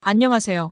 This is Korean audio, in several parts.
안녕하세요.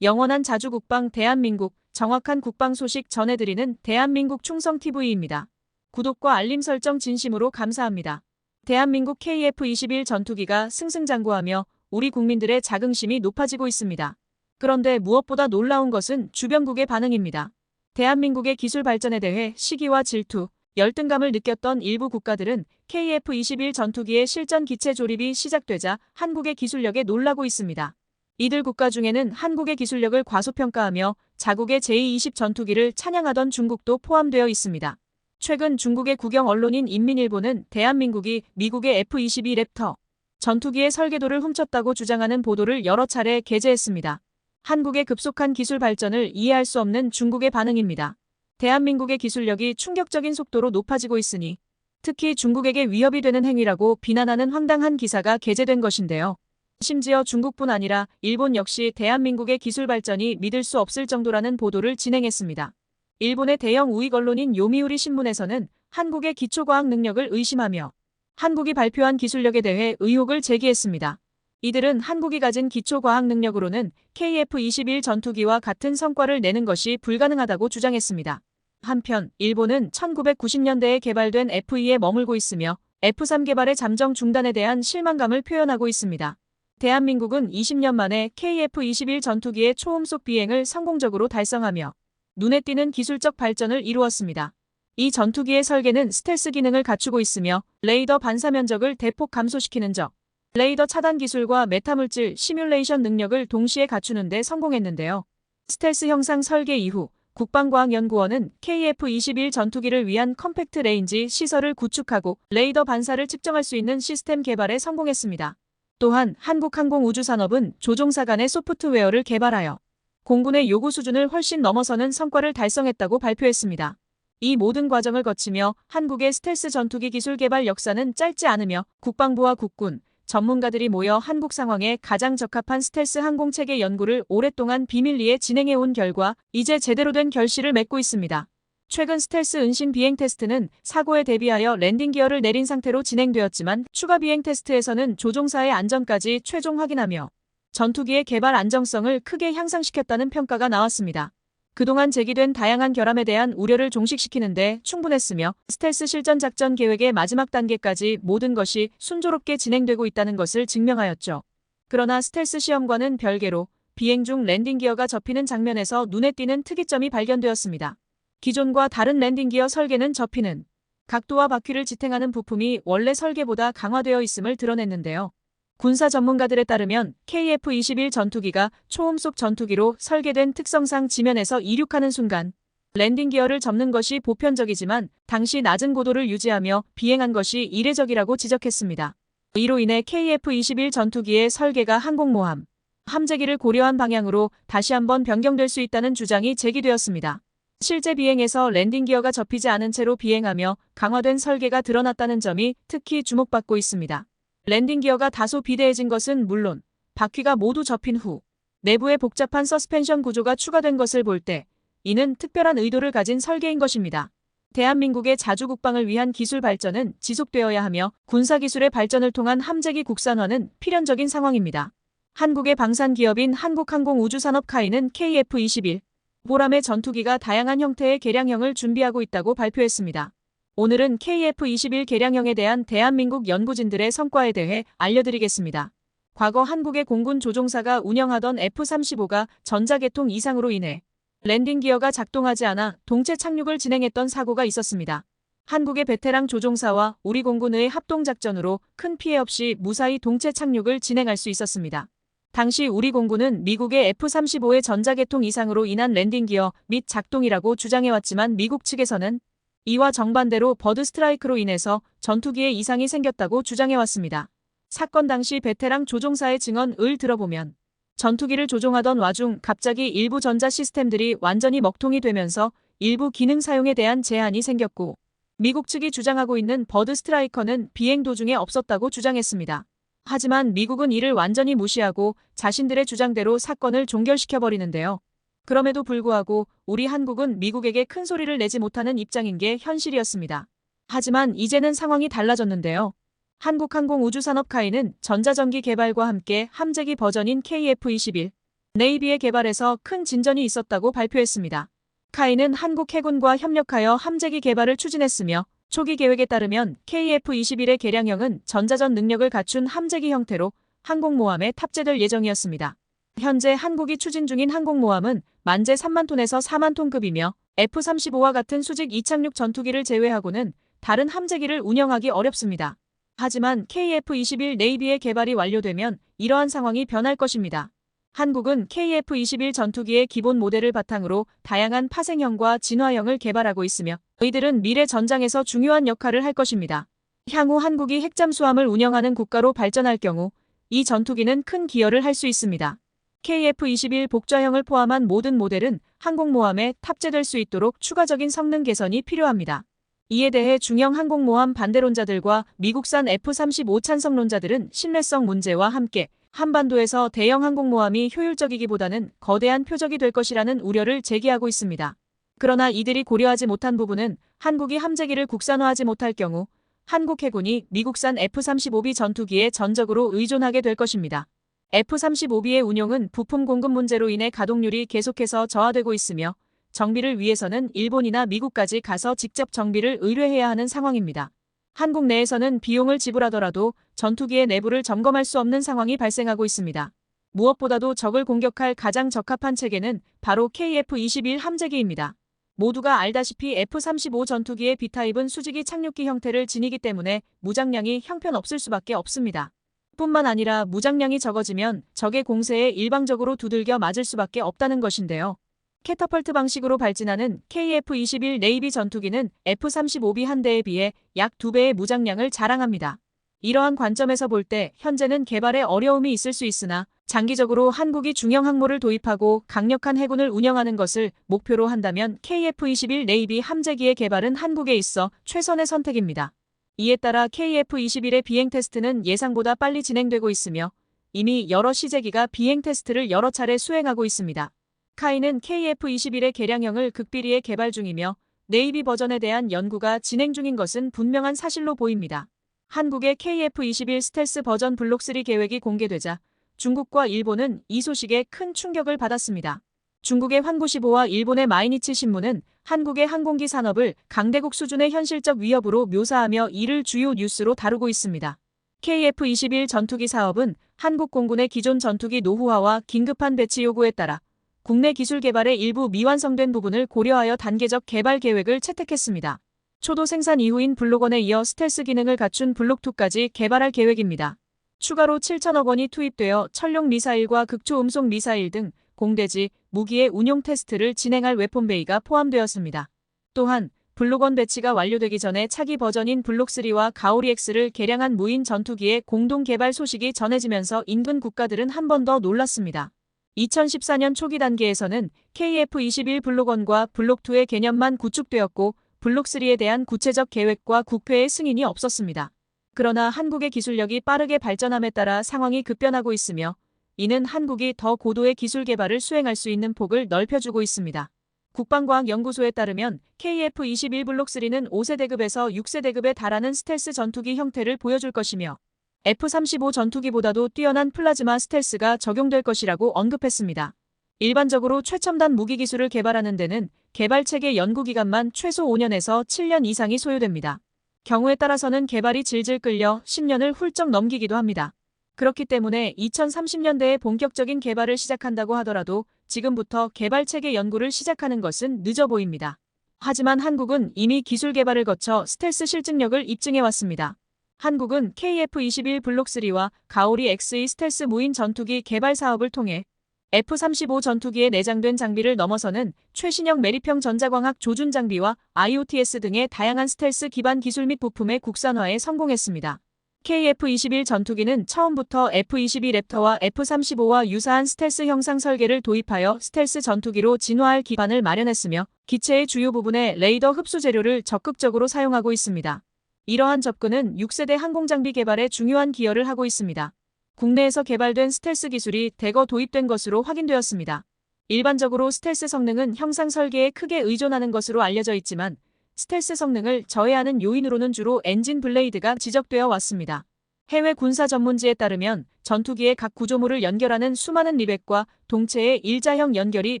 영원한 자주국방 대한민국, 정확한 국방 소식 전해드리는 대한민국 충성TV입니다. 구독과 알림 설정 진심으로 감사합니다. 대한민국 KF-21 전투기가 승승장구하며 우리 국민들의 자긍심이 높아지고 있습니다. 그런데 무엇보다 놀라운 것은 주변국의 반응입니다. 대한민국의 기술 발전에 대해 시기와 질투, 열등감을 느꼈던 일부 국가들은 KF-21 전투기의 실전 기체 조립이 시작되자 한국의 기술력에 놀라고 있습니다. 이들 국가 중에는 한국의 기술력을 과소평가하며 자국의 제20 전투기를 찬양하던 중국도 포함되어 있습니다. 최근 중국의 국영 언론인 인민일보는 대한민국이 미국의 F-22 랩터 전투기의 설계도를 훔쳤다고 주장하는 보도를 여러 차례 게재했습니다. 한국의 급속한 기술 발전을 이해할 수 없는 중국의 반응입니다. 대한민국의 기술력이 충격적인 속도로 높아지고 있으니 특히 중국에게 위협이 되는 행위라고 비난하는 황당한 기사가 게재된 것인데요. 심지어 중국뿐 아니라 일본 역시 대한민국의 기술 발전이 믿을 수 없을 정도라는 보도를 진행했습니다. 일본의 대형 우익 언론인 요미우리 신문에서는 한국의 기초과학 능력을 의심하며 한국이 발표한 기술력에 대해 의혹을 제기했습니다. 이들은 한국이 가진 기초과학 능력으로는 KF-21 전투기와 같은 성과를 내는 것이 불가능하다고 주장했습니다. 한편 일본은 1990년대에 개발된 F-2에 머물고 있으며 F-3 개발의 잠정 중단에 대한 실망감을 표현하고 있습니다. 대한민국은 20년 만에 KF-21 전투기의 초음속 비행을 성공적으로 달성하며 눈에 띄는 기술적 발전을 이루었습니다. 이 전투기의 설계는 스텔스 기능을 갖추고 있으며 레이더 반사 면적을 대폭 감소시키는 적, 레이더 차단 기술과 메타물질 시뮬레이션 능력을 동시에 갖추는 데 성공했는데요. 스텔스 형상 설계 이후 국방과학연구원은 KF-21 전투기를 위한 컴팩트 레인지 시설을 구축하고 레이더 반사를 측정할 수 있는 시스템 개발에 성공했습니다. 또한 한국항공우주산업은 조종사 간의 소프트웨어를 개발하여 공군의 요구 수준을 훨씬 넘어서는 성과를 달성했다고 발표했습니다. 이 모든 과정을 거치며 한국의 스텔스 전투기 기술 개발 역사는 짧지 않으며 국방부와 국군, 전문가들이 모여 한국 상황에 가장 적합한 스텔스 항공체계 연구를 오랫동안 비밀리에 진행해온 결과 이제 제대로 된 결실을 맺고 있습니다. 최근 스텔스 은신 비행 테스트는 사고에 대비하여 랜딩 기어를 내린 상태로 진행되었지만 추가 비행 테스트에서는 조종사의 안전까지 최종 확인하며 전투기의 개발 안정성을 크게 향상시켰다는 평가가 나왔습니다. 그동안 제기된 다양한 결함에 대한 우려를 종식시키는 데 충분했으며 스텔스 실전 작전 계획의 마지막 단계까지 모든 것이 순조롭게 진행되고 있다는 것을 증명하였죠. 그러나 스텔스 시험과는 별개로 비행 중 랜딩 기어가 접히는 장면에서 눈에 띄는 특이점이 발견되었습니다. 기존과 다른 랜딩 기어 설계는 접히는 각도와 바퀴를 지탱하는 부품이 원래 설계보다 강화되어 있음을 드러냈는데요. 군사 전문가들에 따르면 KF-21 전투기가 초음속 전투기로 설계된 특성상 지면에서 이륙하는 순간 랜딩 기어를 접는 것이 보편적이지만 당시 낮은 고도를 유지하며 비행한 것이 이례적이라고 지적했습니다. 이로 인해 KF-21 전투기의 설계가 항공모함, 함재기를 고려한 방향으로 다시 한번 변경될 수 있다는 주장이 제기되었습니다. 실제 비행에서 랜딩 기어가 접히지 않은 채로 비행하며 강화된 설계가 드러났다는 점이 특히 주목받고 있습니다. 랜딩 기어가 다소 비대해진 것은 물론 바퀴가 모두 접힌 후 내부에 복잡한 서스펜션 구조가 추가된 것을 볼 때 이는 특별한 의도를 가진 설계인 것입니다. 대한민국의 자주국방을 위한 기술 발전은 지속되어야 하며 군사기술의 발전을 통한 함재기 국산화는 필연적인 상황입니다. 한국의 방산기업인 한국항공우주산업카이는 KF-21 보람의 전투기가 다양한 형태의 개량형을 준비하고 있다고 발표했습니다. 오늘은 KF-21 개량형에 대한 대한민국 연구진들의 성과에 대해 알려드리겠습니다. 과거 한국의 공군 조종사가 운영하던 F-35가 전자계통 이상으로 인해 랜딩 기어가 작동하지 않아 동체 착륙을 진행했던 사고가 있었습니다. 한국의 베테랑 조종사와 우리 공군의 합동작전으로 큰 피해 없이 무사히 동체 착륙을 진행할 수 있었습니다. 당시 우리 공군은 미국의 F-35의 전자계통 이상으로 인한 랜딩 기어 및 작동이라고 주장해왔지만 미국 측에서는 이와 정반대로 버드 스트라이크로 인해서 전투기에 이상이 생겼다고 주장해왔습니다. 사건 당시 베테랑 조종사의 증언을 들어보면 전투기를 조종하던 와중 갑자기 일부 전자 시스템들이 완전히 먹통이 되면서 일부 기능 사용에 대한 제한이 생겼고 미국 측이 주장하고 있는 버드 스트라이커는 비행 도중에 없었다고 주장했습니다. 하지만 미국은 이를 완전히 무시하고 자신들의 주장대로 사건을 종결시켜버리는데요. 그럼에도 불구하고 우리 한국은 미국에게 큰 소리를 내지 못하는 입장인 게 현실이었습니다. 하지만 이제는 상황이 달라졌는데요. 한국항공우주산업카이는 전자전기 개발과 함께 함재기 버전인 KF-21 네이비의 개발에서 큰 진전이 있었다고 발표했습니다. 카이는 한국 해군과 협력하여 함재기 개발을 추진했으며 초기 계획에 따르면 KF-21의 개량형은 전자전 능력을 갖춘 함재기 형태로 항공모함에 탑재될 예정이었습니다. 현재 한국이 추진 중인 항공모함은 만재 3만 톤에서 4만 톤급이며 F-35와 같은 수직 이착륙 전투기를 제외하고는 다른 함재기를 운영하기 어렵습니다. 하지만 KF-21 네이비의 개발이 완료되면 이러한 상황이 변할 것입니다. 한국은 KF-21 전투기의 기본 모델을 바탕으로 다양한 파생형과 진화형을 개발하고 있으며 이들은 미래 전장에서 중요한 역할을 할 것입니다. 향후 한국이 핵잠수함을 운영하는 국가로 발전할 경우 이 전투기는 큰 기여를 할 수 있습니다. KF-21 복좌형을 포함한 모든 모델은 항공모함에 탑재될 수 있도록 추가적인 성능 개선이 필요합니다. 이에 대해 중형 항공모함 반대론자들과 미국산 F-35 찬성론자들은 신뢰성 문제와 함께 한반도에서 대형 항공모함이 효율적이기보다는 거대한 표적이 될 것이라는 우려를 제기하고 있습니다. 그러나 이들이 고려하지 못한 부분은 한국이 함재기를 국산화하지 못할 경우 한국 해군이 미국산 F-35B 전투기에 전적으로 의존하게 될 것입니다. F-35B의 운용은 부품 공급 문제로 인해 가동률이 계속해서 저하되고 있으며 정비를 위해서는 일본이나 미국까지 가서 직접 정비를 의뢰해야 하는 상황입니다. 한국 내에서는 비용을 지불하더라도 전투기의 내부를 점검할 수 없는 상황이 발생하고 있습니다. 무엇보다도 적을 공격할 가장 적합한 체계는 바로 KF-21 함재기입니다. 모두가 알다시피 F-35 전투기의 B타입은 수직이 착륙기 형태를 지니기 때문에 무장량이 형편없을 수밖에 없습니다. 뿐만 아니라 무장량이 적어지면 적의 공세에 일방적으로 두들겨 맞을 수밖에 없다는 것인데요. 캐터펄트 방식으로 발진하는 KF-21 네이비 전투기는 F-35B 한 대에 비해 약 2배의 무장량을 자랑합니다. 이러한 관점에서 볼 때 현재는 개발에 어려움이 있을 수 있으나 장기적으로 한국이 중형 항모를 도입하고 강력한 해군을 운영하는 것을 목표로 한다면 KF-21 네이비 함재기의 개발은 한국에 있어 최선의 선택입니다. 이에 따라 KF-21의 비행 테스트는 예상보다 빨리 진행되고 있으며 이미 여러 시제기가 비행 테스트를 여러 차례 수행하고 있습니다. 카이는 KF-21의 개량형을 극비리에 개발 중이며 네이비 버전에 대한 연구가 진행 중인 것은 분명한 사실로 보입니다. 한국의 KF-21 스텔스 버전 블록 3 계획이 공개되자 중국과 일본은 이 소식에 큰 충격을 받았습니다. 중국의 환구시보와 일본의 마이니치 신문은 한국의 항공기 산업을 강대국 수준의 현실적 위협으로 묘사하며 이를 주요 뉴스로 다루고 있습니다. KF-21 전투기 사업은 한국 공군의 기존 전투기 노후화와 긴급한 배치 요구에 따라 국내 기술 개발의 일부 미완성된 부분을 고려하여 단계적 개발 계획을 채택했습니다. 초도 생산 이후인 블록 1에 이어 스텔스 기능을 갖춘 블록 2까지 개발할 계획입니다. 추가로 7천억 원이 투입되어 천룡 미사일과 극초음속 미사일 등 공대지, 무기의 운용 테스트를 진행할 웨폰베이가 포함되었습니다. 또한 블록 1 배치가 완료되기 전에 차기 버전인 블록 3와 가오리 X를 개량한 무인 전투기의 공동 개발 소식이 전해지면서 인근 국가들은 한 번 더 놀랐습니다. 2014년 초기 단계에서는 KF-21 블록 1과 블록 2의 개념만 구축되었고 블록 3에 대한 구체적 계획과 국회의 승인이 없었습니다. 그러나 한국의 기술력이 빠르게 발전함에 따라 상황이 급변하고 있으며 이는 한국이 더 고도의 기술 개발을 수행할 수 있는 폭을 넓혀주고 있습니다. 국방과학연구소에 따르면 KF-21 블록 3는 5세대급에서 6세대급에 달하는 스텔스 전투기 형태를 보여줄 것이며 F-35 전투기보다도 뛰어난 플라즈마 스텔스가 적용될 것이라고 언급했습니다. 일반적으로 최첨단 무기 기술을 개발하는 데는 개발체계 연구기간만 최소 5년에서 7년 이상이 소요됩니다. 경우에 따라서는 개발이 질질 끌려 10년을 훌쩍 넘기기도 합니다. 그렇기 때문에 2030년대에 본격적인 개발을 시작한다고 하더라도 지금부터 개발체계 연구를 시작하는 것은 늦어 보입니다. 하지만 한국은 이미 기술 개발을 거쳐 스텔스 실증력을 입증해왔습니다. 한국은 KF-21 블록 3와 가오리 X의 스텔스 무인 전투기 개발 사업을 통해 F-35 전투기에 내장된 장비를 넘어서는 최신형 매립형 전자광학 조준 장비와 IOTS 등의 다양한 스텔스 기반 기술 및 부품의 국산화에 성공했습니다. KF-21 전투기는 처음부터 F-22 랩터와 F-35와 유사한 스텔스 형상 설계를 도입하여 스텔스 전투기로 진화할 기반을 마련했으며 기체의 주요 부분에 레이더 흡수 재료를 적극적으로 사용하고 있습니다. 이러한 접근은 6세대 항공장비 개발에 중요한 기여를 하고 있습니다. 국내에서 개발된 스텔스 기술이 대거 도입된 것으로 확인되었습니다. 일반적으로 스텔스 성능은 형상 설계에 크게 의존하는 것으로 알려져 있지만 스텔스 성능을 저해하는 요인으로는 주로 엔진 블레이드가 지적되어 왔습니다. 해외 군사 전문지에 따르면 전투기의 각 구조물을 연결하는 수많은 리벳과 동체의 일자형 연결이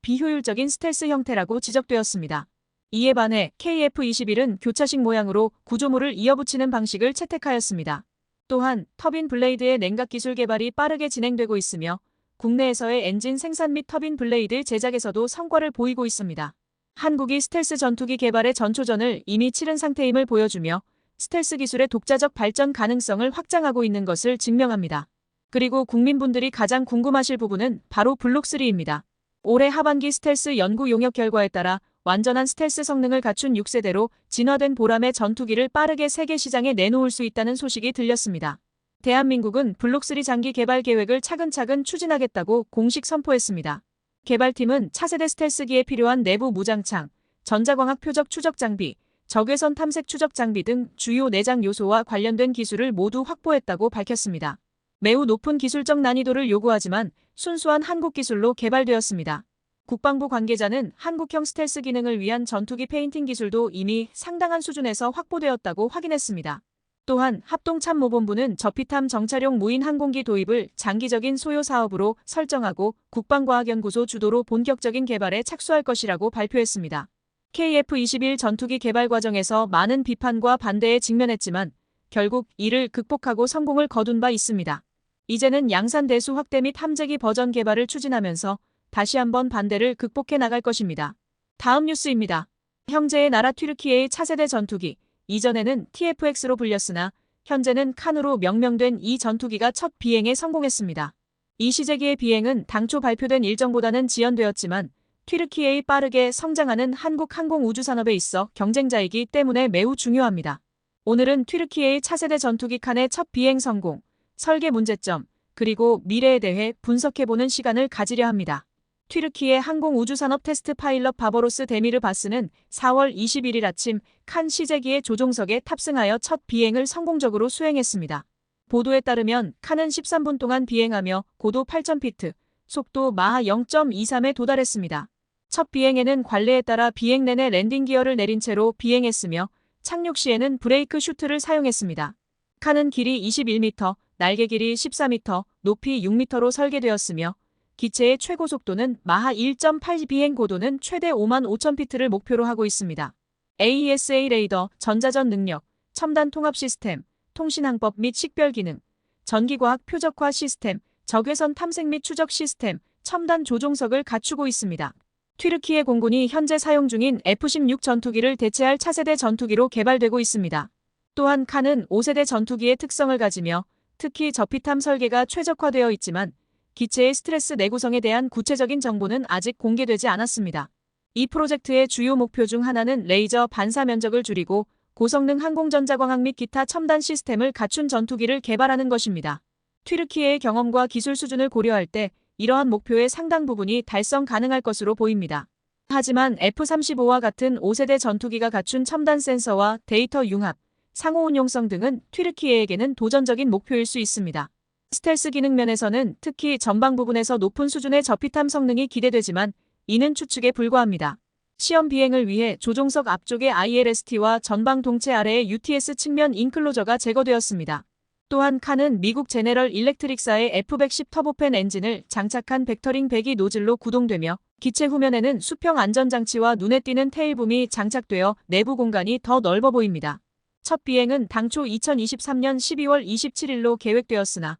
비효율적인 스텔스 형태라고 지적되었습니다. 이에 반해 KF-21은 교차식 모양으로 구조물을 이어붙이는 방식을 채택하였습니다. 또한 터빈 블레이드의 냉각 기술 개발이 빠르게 진행되고 있으며 국내에서의 엔진 생산 및 터빈 블레이드 제작에서도 성과를 보이고 있습니다. 한국이 스텔스 전투기 개발의 전초전을 이미 치른 상태임을 보여주며 스텔스 기술의 독자적 발전 가능성을 확장하고 있는 것을 증명합니다. 그리고 국민분들이 가장 궁금하실 부분은 바로 블록3입니다. 올해 하반기 스텔스 연구 용역 결과에 따라 완전한 스텔스 성능을 갖춘 6세대로 진화된 보람의 전투기를 빠르게 세계 시장에 내놓을 수 있다는 소식이 들렸습니다. 대한민국은 블록3 장기 개발 계획을 차근차근 추진하겠다고 공식 선포했습니다. 개발팀은 차세대 스텔스기에 필요한 내부 무장창, 전자광학 표적 추적 장비, 적외선 탐색 추적 장비 등 주요 내장 요소와 관련된 기술을 모두 확보했다고 밝혔습니다. 매우 높은 기술적 난이도를 요구하지만 순수한 한국 기술로 개발되었습니다. 국방부 관계자는 한국형 스텔스 기능을 위한 전투기 페인팅 기술도 이미 상당한 수준에서 확보되었다고 확인했습니다. 또한 합동참모본부는 저피탐 정찰용 무인 항공기 도입을 장기적인 소요 사업으로 설정하고 국방과학연구소 주도로 본격적인 개발에 착수할 것이라고 발표했습니다. KF-21 전투기 개발 과정에서 많은 비판과 반대에 직면했지만 결국 이를 극복하고 성공을 거둔 바 있습니다. 이제는 양산 대수 확대 및 함재기 버전 개발을 추진하면서 다시 한번 반대를 극복해 나갈 것입니다. 다음 뉴스입니다. 형제의 나라 튀르키예의 차세대 전투기, 이전에는 TFX로 불렸으나 현재는 칸으로 명명된 이 전투기가 첫 비행에 성공했습니다. 이 시제기의 비행은 당초 발표된 일정보다는 지연되었지만 튀르키예의 빠르게 성장하는 한국 항공우주산업에 있어 경쟁자이기 때문에 매우 중요합니다. 오늘은 튀르키예의 차세대 전투기 칸의 첫 비행 성공, 설계 문제점, 그리고 미래에 대해 분석해보는 시간을 가지려 합니다. 튀르키예 항공우주산업 테스트 파일럿 바버로스 데미르 바스는 4월 21일 아침 칸 시제기의 조종석에 탑승하여 첫 비행을 성공적으로 수행했습니다. 보도에 따르면 칸은 13분 동안 비행하며 고도 8,000피트, 속도 마하 0.23에 도달했습니다. 첫 비행에는 관례에 따라 비행 내내 랜딩 기어를 내린 채로 비행했으며 착륙 시에는 브레이크 슈트를 사용했습니다. 칸은 길이 21m, 날개 길이 14m, 높이 6m로 설계되었으며 기체의 최고 속도는 마하 1.8, 비행 고도는 최대 55,000피트를 목표로 하고 있습니다. AESA 레이더, 전자전 능력, 첨단 통합 시스템, 통신항법 및 식별 기능, 전기과학 표적화 시스템, 적외선 탐색 및 추적 시스템, 첨단 조종석을 갖추고 있습니다. 튀르키예 공군이 현재 사용 중인 F-16 전투기를 대체할 차세대 전투기로 개발되고 있습니다. 또한 칸은 5세대 전투기의 특성을 가지며 특히 저피탐 설계가 최적화되어 있지만 기체의 스트레스 내구성에 대한 구체적인 정보는 아직 공개되지 않았습니다. 이 프로젝트의 주요 목표 중 하나는 레이저 반사 면적을 줄이고 고성능 항공전자광학 및 기타 첨단 시스템을 갖춘 전투기를 개발하는 것입니다. 튀르키예의 경험과 기술 수준을 고려할 때 이러한 목표의 상당 부분이 달성 가능할 것으로 보입니다. 하지만 F-35와 같은 5세대 전투기가 갖춘 첨단 센서와 데이터 융합, 상호 운용성 등은 튀르키예에게는 도전적인 목표일 수 있습니다. 스텔스 기능 면에서는 특히 전방 부분에서 높은 수준의 저피탐 성능이 기대되지만 이는 추측에 불과합니다. 시험 비행을 위해 조종석 앞쪽의 ILST와 전방 동체 아래의 UTS 측면 인클로저가 제거되었습니다. 또한 칸은 미국 제네럴 일렉트릭사의 F-110 터보팬 엔진을 장착한 벡터링 배기 노즐로 구동되며 기체 후면에는 수평 안전장치와 눈에 띄는 테일붐이 장착되어 내부 공간이 더 넓어 보입니다. 첫 비행은 당초 2023년 12월 27일로 계획되었으나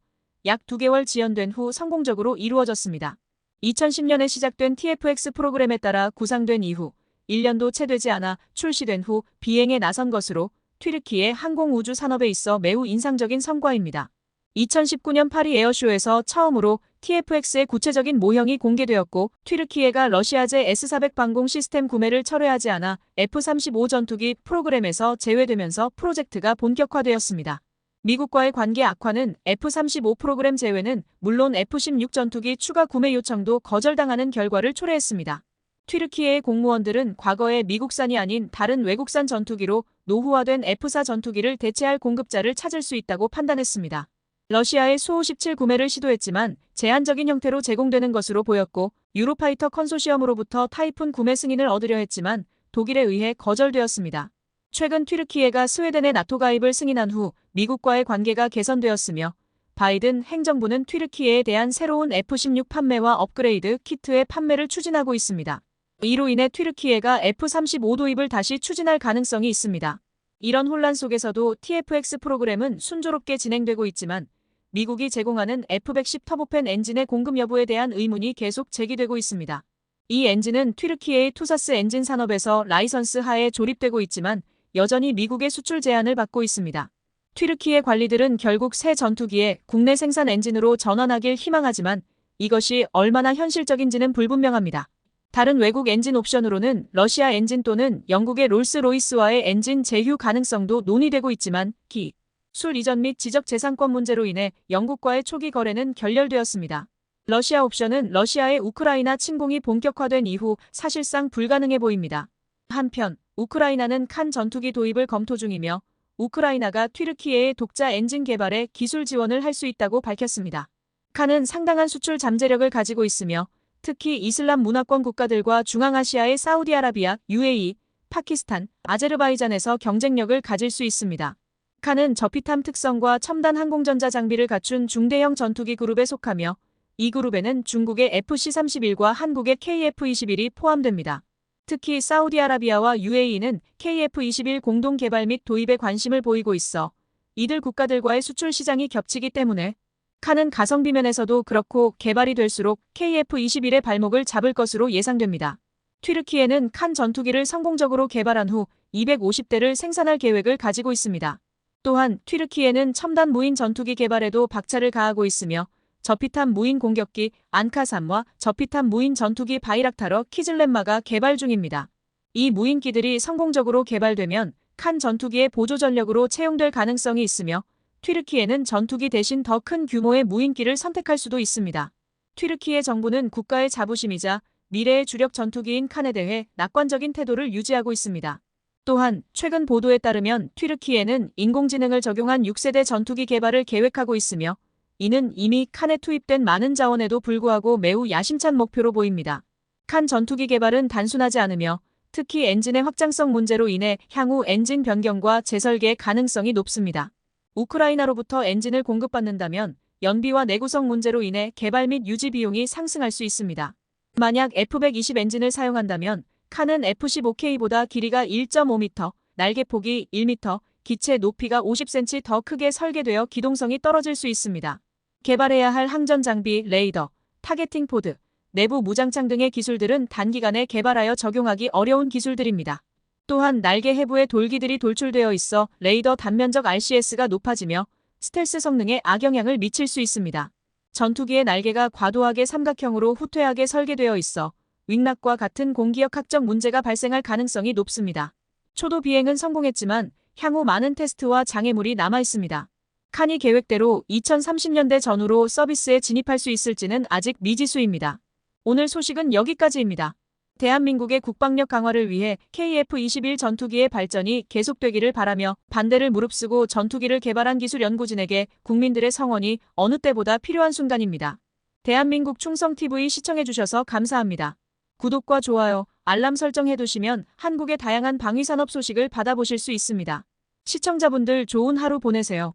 약 2개월 지연된 후 성공적으로 이루어졌습니다. 2010년에 시작된 TFX 프로그램에 따라 구상된 이후 1년도 채 되지 않아 출시된 후 비행에 나선 것으로 튀르키예 항공우주 산업에 있어 매우 인상적인 성과입니다. 2019년 파리 에어쇼에서 처음으로 TFX의 구체적인 모형이 공개되었고 튀르키예가 러시아제 S-400 방공 시스템 구매를 철회하지 않아 F-35 전투기 프로그램에서 제외되면서 프로젝트가 본격화되었습니다. 미국과의 관계 악화는 F-35 프로그램 제외는 물론 F-16 전투기 추가 구매 요청도 거절당하는 결과를 초래했습니다. 튀르키예의 공무원들은 과거에 미국산이 아닌 다른 외국산 전투기로 노후화된 F-4 전투기를 대체할 공급자를 찾을 수 있다고 판단했습니다. 러시아의 수-57 구매를 시도했지만 제한적인 형태로 제공되는 것으로 보였고 유로파이터 컨소시엄으로부터 타이푼 구매 승인을 얻으려 했지만 독일에 의해 거절되었습니다. 최근 튀르키예가 스웨덴의 나토 가입을 승인한 후 미국과의 관계가 개선되었으며 바이든 행정부는 튀르키예에 대한 새로운 F-16 판매와 업그레이드 키트의 판매를 추진하고 있습니다. 이로 인해 튀르키예가 F-35 도입을 다시 추진할 가능성이 있습니다. 이런 혼란 속에서도 TFX 프로그램은 순조롭게 진행되고 있지만 미국이 제공하는 F-110 터보팬 엔진의 공급 여부에 대한 의문이 계속 제기되고 있습니다. 이 엔진은 튀르키예의 투사스 엔진 산업에서 라이선스 하에 조립되고 있지만 여전히 미국의 수출 제한을 받고 있습니다. 튀르키예 관리들은 결국 새 전투기에 국내 생산 엔진으로 전환하길 희망하지만 이것이 얼마나 현실적인지는 불분명합니다. 다른 외국 엔진 옵션으로는 러시아 엔진 또는 영국의 롤스로이스와의 엔진 제휴 가능성도 논의되고 있지만 기술 이전 및 지적 재산권 문제로 인해 영국과의 초기 거래는 결렬되었습니다. 러시아 옵션은 러시아의 우크라이나 침공이 본격화된 이후 사실상 불가능해 보입니다. 한편 우크라이나는 칸 전투기 도입을 검토 중이며 우크라이나가 튀르키예의 독자 엔진 개발에 기술 지원을 할 수 있다고 밝혔습니다. 칸은 상당한 수출 잠재력을 가지고 있으며 특히 이슬람 문화권 국가들과 중앙아시아의 사우디아라비아, UAE, 파키스탄, 아제르바이잔에서 경쟁력을 가질 수 있습니다. 칸은 저피탐 특성과 첨단 항공전자 장비를 갖춘 중대형 전투기 그룹에 속하며 이 그룹에는 중국의 FC-31과 한국의 KF-21이 포함됩니다. 특히 사우디아라비아와 UAE는 KF-21 공동 개발 및 도입에 관심을 보이고 있어 이들 국가들과의 수출 시장이 겹치기 때문에 칸은 가성비 면에서도 그렇고 개발이 될수록 KF-21의 발목을 잡을 것으로 예상됩니다. 튀르키예는 칸 전투기를 성공적으로 개발한 후 250대를 생산할 계획을 가지고 있습니다. 또한 튀르키예는 첨단 무인 전투기 개발에도 박차를 가하고 있으며 저피탐 무인 공격기 안카3와 저피탐 무인 전투기 바이락타러 키즐렘마가 개발 중입니다. 이 무인기들이 성공적으로 개발되면 칸 전투기의 보조 전력으로 채용될 가능성이 있으며 튀르키예는 전투기 대신 더 큰 규모의 무인기를 선택할 수도 있습니다. 튀르키예 정부는 국가의 자부심이자 미래의 주력 전투기인 칸에 대해 낙관적인 태도를 유지하고 있습니다. 또한 최근 보도에 따르면 튀르키예는 인공지능을 적용한 6세대 전투기 개발을 계획하고 있으며 이는 이미 칸에 투입된 많은 자원에도 불구하고 매우 야심찬 목표로 보입니다. 칸 전투기 개발은 단순하지 않으며 특히 엔진의 확장성 문제로 인해 향후 엔진 변경과 재설계 가능성이 높습니다. 우크라이나로부터 엔진을 공급받는다면 연비와 내구성 문제로 인해 개발 및 유지 비용이 상승할 수 있습니다. 만약 F-120 엔진을 사용한다면 칸은 F-15K보다 길이가 1.5m, 날개폭이 1m, 기체 높이가 50cm 더 크게 설계되어 기동성이 떨어질 수 있습니다. 개발해야 할 항전 장비, 레이더, 타겟팅 포드, 내부 무장창 등의 기술들은 단기간에 개발하여 적용하기 어려운 기술들입니다. 또한 날개 해부에 돌기들이 돌출되어 있어 레이더 단면적 RCS가 높아지며 스텔스 성능에 악영향을 미칠 수 있습니다. 전투기의 날개가 과도하게 삼각형으로 후퇴하게 설계되어 있어 윙락과 같은 공기역학적 문제가 발생할 가능성이 높습니다. 초도 비행은 성공했지만 향후 많은 테스트와 장애물이 남아 있습니다. 칸이 계획대로 2030년대 전후로 서비스에 진입할 수 있을지는 아직 미지수입니다. 오늘 소식은 여기까지입니다. 대한민국의 국방력 강화를 위해 KF-21 전투기의 발전이 계속되기를 바라며 반대를 무릅쓰고 전투기를 개발한 기술연구진에게 국민들의 성원이 어느 때보다 필요한 순간입니다. 대한민국 충성TV 시청해주셔서 감사합니다. 구독과 좋아요, 알람 설정해두시면 한국의 다양한 방위산업 소식을 받아보실 수 있습니다. 시청자분들 좋은 하루 보내세요.